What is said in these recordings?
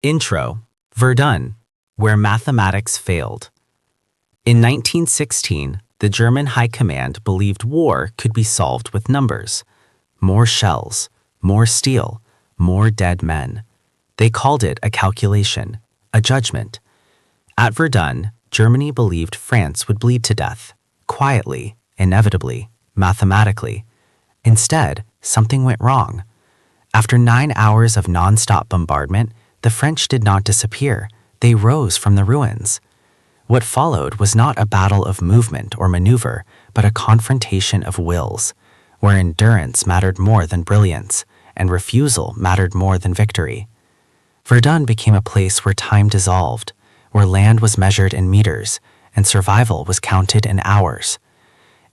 Intro: Verdun, where mathematics failed. In 1916, the German High Command believed war could be solved with numbers. More shells, more steel, more dead men. They called it a calculation, a judgment. At Verdun, Germany believed France would bleed to death, quietly, inevitably, mathematically. Instead, something went wrong. After 9 hours of non-stop bombardment, the French did not disappear. They rose from the ruins. What followed was not a battle of movement or maneuver, but a confrontation of wills, where endurance mattered more than brilliance, and refusal mattered more than victory. Verdun became a place where time dissolved, where land was measured in meters, and survival was counted in hours.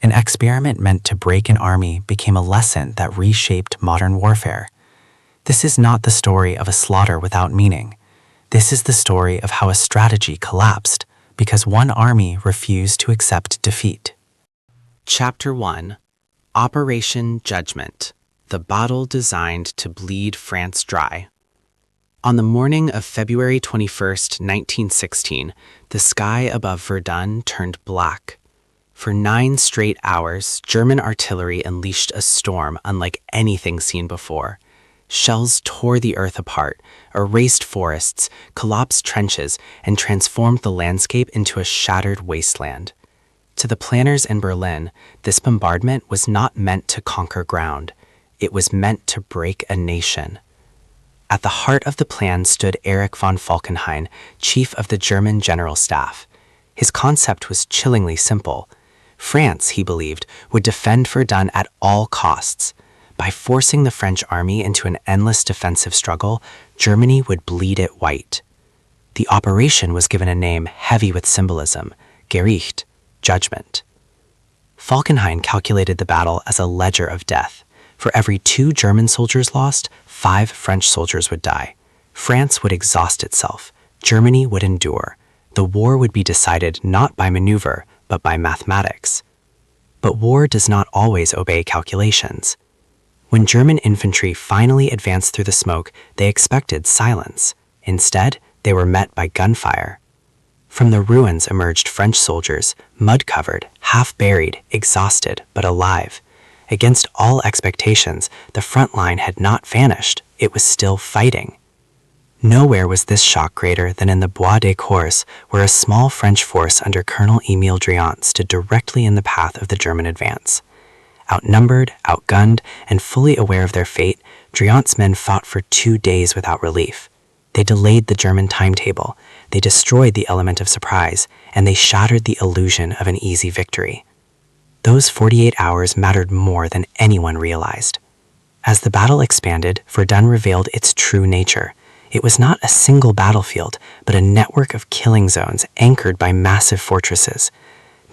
An experiment meant to break an army became a lesson that reshaped modern warfare. This is not the story of a slaughter without meaning. This is the story of how a strategy collapsed because one army refused to accept defeat. Chapter 1: Operation Judgment, the battle designed to bleed France dry. On the morning of February 21, 1916, the sky above Verdun turned black. For 9 straight hours, German artillery unleashed a storm unlike anything seen before. Shells tore the earth apart, erased forests, collapsed trenches, and transformed the landscape into a shattered wasteland. To the planners in Berlin, this bombardment was not meant to conquer ground. It was meant to break a nation. At the heart of the plan stood Erich von Falkenhayn, chief of the German General Staff. His concept was chillingly simple. France, he believed, would defend Verdun at all costs. By forcing the French army into an endless defensive struggle, Germany would bleed it white. The operation was given a name heavy with symbolism: Gericht, judgment. Falkenhayn calculated the battle as a ledger of death. For every 2 German soldiers lost, 5 French soldiers would die. France would exhaust itself. Germany would endure. The war would be decided not by maneuver, but by mathematics. But war does not always obey calculations. When German infantry finally advanced through the smoke, they expected silence. Instead, they were met by gunfire. From the ruins emerged French soldiers, mud-covered, half-buried, exhausted, but alive. Against all expectations, the front line had not vanished. It was still fighting. Nowhere was this shock greater than in the Bois des Caures, where a small French force under Colonel Émile Driant stood directly in the path of the German advance. Outnumbered, outgunned, and fully aware of their fate, Driant's men fought for 2 days without relief. They delayed the German timetable, they destroyed the element of surprise, and they shattered the illusion of an easy victory. Those 48 hours mattered more than anyone realized. As the battle expanded, Verdun revealed its true nature. It was not a single battlefield, but a network of killing zones anchored by massive fortresses.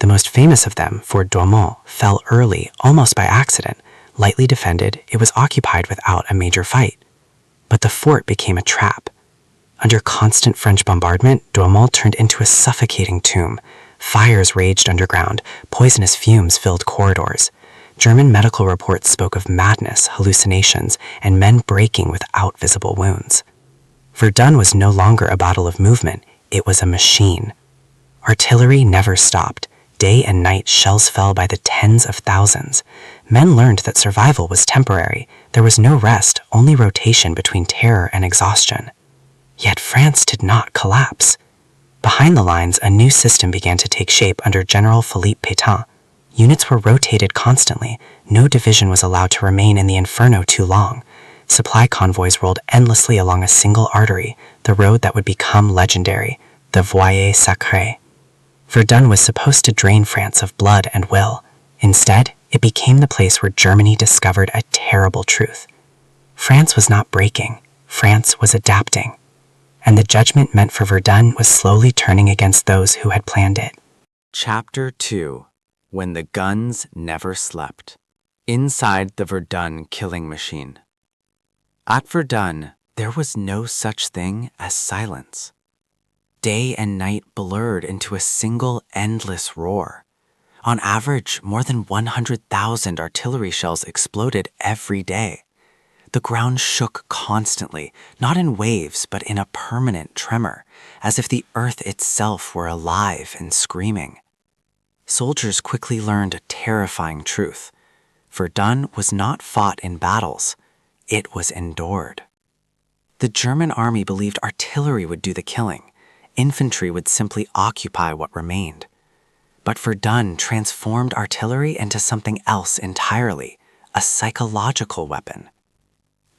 The most famous of them, Fort Douaumont, fell early, almost by accident. Lightly defended, it was occupied without a major fight. But the fort became a trap. Under constant French bombardment, Douaumont turned into a suffocating tomb. Fires raged underground, poisonous fumes filled corridors. German medical reports spoke of madness, hallucinations, and men breaking without visible wounds. Verdun was no longer a battle of movement, it was a machine. Artillery never stopped. Day and night, shells fell by the tens of thousands. Men learned that survival was temporary. There was no rest, only rotation between terror and exhaustion. Yet France did not collapse. Behind the lines, a new system began to take shape under General Philippe Pétain. Units were rotated constantly. No division was allowed to remain in the inferno too long. Supply convoys rolled endlessly along a single artery, the road that would become legendary, the Voie Sacrée. Verdun was supposed to drain France of blood and will. Instead, it became the place where Germany discovered a terrible truth. France was not breaking. France was adapting. And the judgment meant for Verdun was slowly turning against those who had planned it. Chapter 2: When the Guns Never Slept. Inside the Verdun killing machine. At Verdun, there was no such thing as silence. Day and night blurred into a single endless roar. On average, more than 100,000 artillery shells exploded every day. The ground shook constantly, not in waves, but in a permanent tremor, as if the earth itself were alive and screaming. Soldiers quickly learned a terrifying truth. Verdun was not fought in battles, it was endured. The German army believed artillery would do the killing. Infantry would simply occupy what remained. But Verdun transformed artillery into something else entirely, a psychological weapon.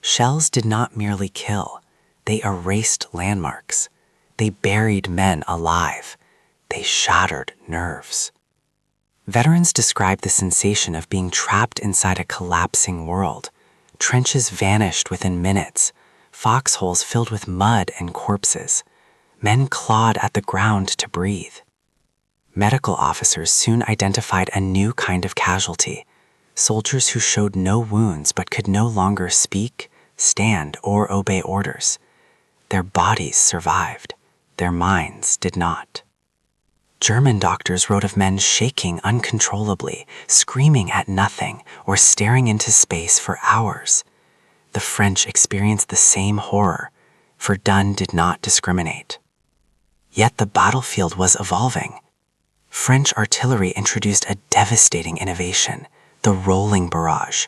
Shells did not merely kill, they erased landmarks. They buried men alive. They shattered nerves. Veterans described the sensation of being trapped inside a collapsing world. Trenches vanished within minutes, foxholes filled with mud and corpses. Men clawed at the ground to breathe. Medical officers soon identified a new kind of casualty, soldiers who showed no wounds but could no longer speak, stand, or obey orders. Their bodies survived, their minds did not. German doctors wrote of men shaking uncontrollably, screaming at nothing, or staring into space for hours. The French experienced the same horror. Verdun did not discriminate. Yet the battlefield was evolving. French artillery introduced a devastating innovation, the rolling barrage.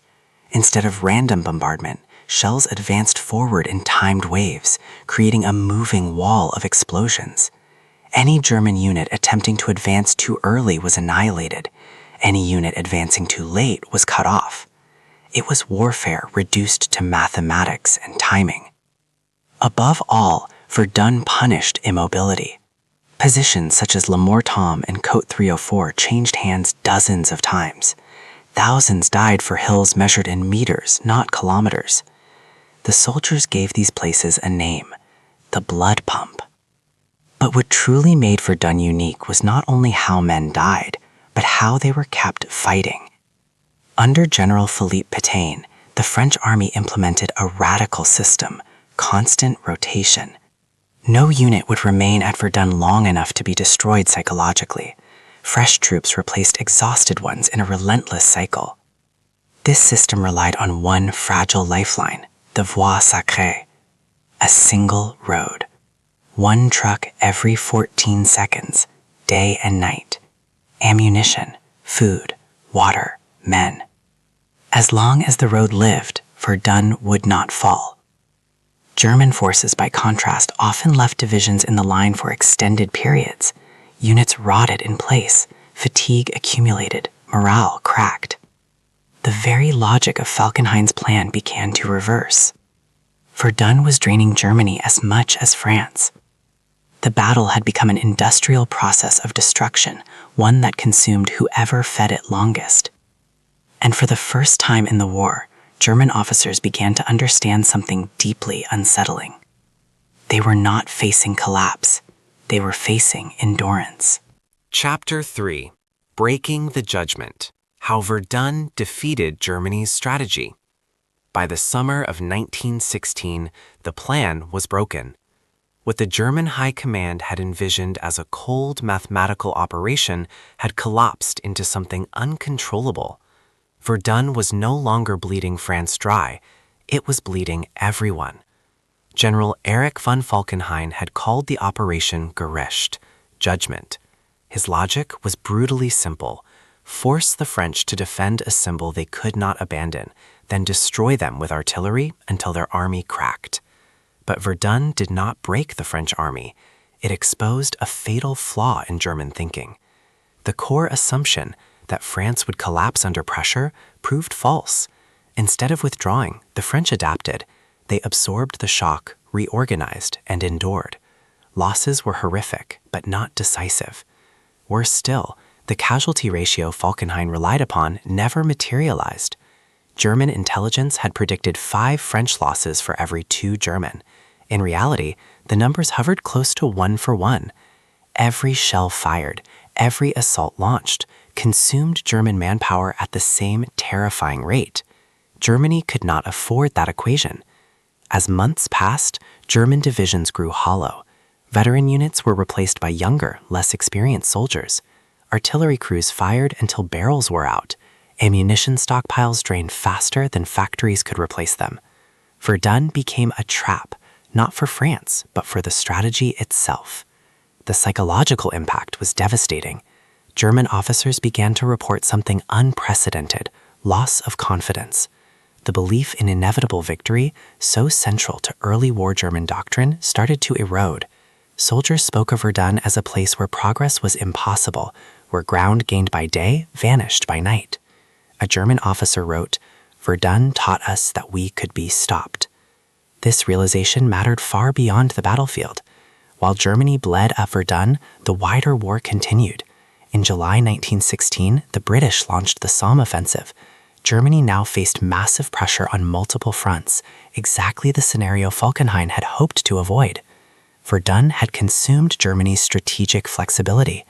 Instead of random bombardment, shells advanced forward in timed waves, creating a moving wall of explosions. Any German unit attempting to advance too early was annihilated. Any unit advancing too late was cut off. It was warfare reduced to mathematics and timing. Above all, Verdun punished immobility. Positions such as Le Mortagne and Côte 304 changed hands dozens of times. Thousands died for hills measured in meters, not kilometers. The soldiers gave these places a name, the blood pump. But what truly made Verdun unique was not only how men died, but how they were kept fighting. Under General Philippe Pétain, the French army implemented a radical system, constant rotation. No unit would remain at Verdun long enough to be destroyed psychologically. Fresh troops replaced exhausted ones in a relentless cycle. This system relied on one fragile lifeline, the Voie sacrée, a single road. One truck every 14 seconds, day and night. Ammunition, food, water, men. As long as the road lived, Verdun would not fall. German forces, by contrast, often left divisions in the line for extended periods. Units rotted in place, fatigue accumulated, morale cracked. The very logic of Falkenhayn's plan began to reverse. Verdun was draining Germany as much as France. The battle had become an industrial process of destruction, one that consumed whoever fed it longest. And for the first time in the war, German officers began to understand something deeply unsettling. They were not facing collapse. They were facing endurance. Chapter 3. Breaking the Judgment. How Verdun defeated Germany's strategy. By the summer of 1916, the plan was broken. What the German High Command had envisioned as a cold mathematical operation had collapsed into something uncontrollable. Verdun was no longer bleeding France dry, it was bleeding everyone. General Erich von Falkenhayn had called the Operation Gericht, judgment. His logic was brutally simple: force the French to defend a symbol they could not abandon, then destroy them with artillery until their army cracked. But Verdun did not break the French army. It exposed a fatal flaw in German thinking. The core assumption that France would collapse under pressure proved false. Instead of withdrawing, the French adapted. They absorbed the shock, reorganized, and endured. Losses were horrific, but not decisive. Worse still, the casualty ratio Falkenhayn relied upon never materialized. German intelligence had predicted 5 French losses for every 2 German. In reality, the numbers hovered close to 1 for 1. Every shell fired, every assault launched, consumed German manpower at the same terrifying rate. Germany could not afford that equation. As months passed, German divisions grew hollow. Veteran units were replaced by younger, less experienced soldiers. Artillery crews fired until barrels were out. Ammunition stockpiles drained faster than factories could replace them. Verdun became a trap, not for France, but for the strategy itself. The psychological impact was devastating. German officers began to report something unprecedented: loss of confidence. The belief in inevitable victory, so central to early war German doctrine, started to erode. Soldiers spoke of Verdun as a place where progress was impossible, where ground gained by day vanished by night. A German officer wrote, "Verdun taught us that we could be stopped." This realization mattered far beyond the battlefield. While Germany bled at Verdun, the wider war continued. In July 1916, the British launched the Somme offensive. Germany now faced massive pressure on multiple fronts, exactly the scenario Falkenhayn had hoped to avoid. Verdun had consumed Germany's strategic flexibility.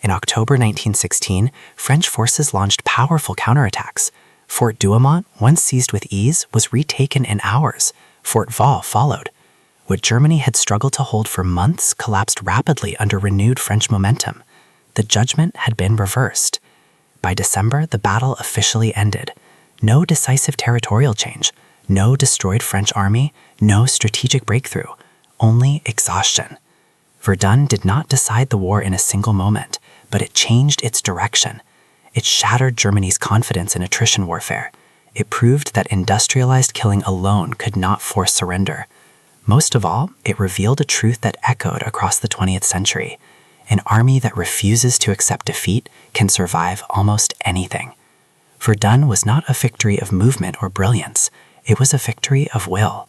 In October 1916, French forces launched powerful counterattacks. Fort Douaumont, once seized with ease, was retaken in hours. Fort Vaux followed. What Germany had struggled to hold for months collapsed rapidly under renewed French momentum. The judgment had been reversed. By December, the battle officially ended. No decisive territorial change, no destroyed French army, no strategic breakthrough, only exhaustion. Verdun did not decide the war in a single moment, but it changed its direction. It shattered Germany's confidence in attrition warfare. It proved that industrialized killing alone could not force surrender. Most of all, it revealed a truth that echoed across the 20th century. An army that refuses to accept defeat can survive almost anything. Verdun was not a victory of movement or brilliance. It was a victory of will.